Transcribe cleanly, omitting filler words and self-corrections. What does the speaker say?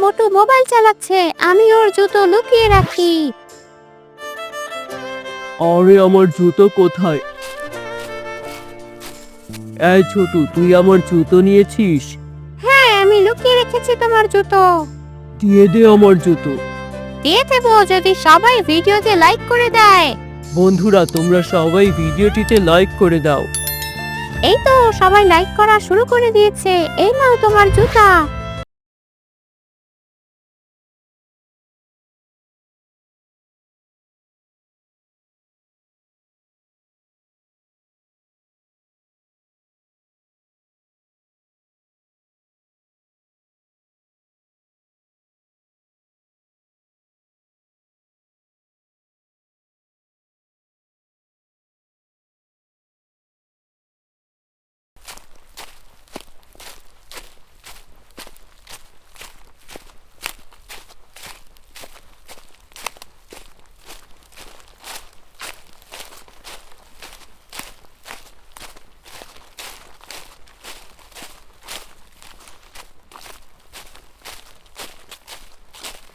মোটু mobile চালাচ্ছে, আমি ওর জুতো লুকিয়ে রাখি। আরে আমার জুতো কোথায়? এই ছোটু, তুই আমার জুতো নিয়েছিস? হ্যাঁ, আমি লুকিয়ে রেখেছি তোমার জুতো। দিয়ে দে আমার জুতো। দিয়ে দেবো যদি সবাই ভিডিওতে লাইক করে দেয়। বন্ধুরা, তোমরা সবাই ভিডিওটিতে লাইক করে দাও। এই তো সবাই লাইক করা শুরু করে দিয়েছে। এই নাও তোমার জুতা।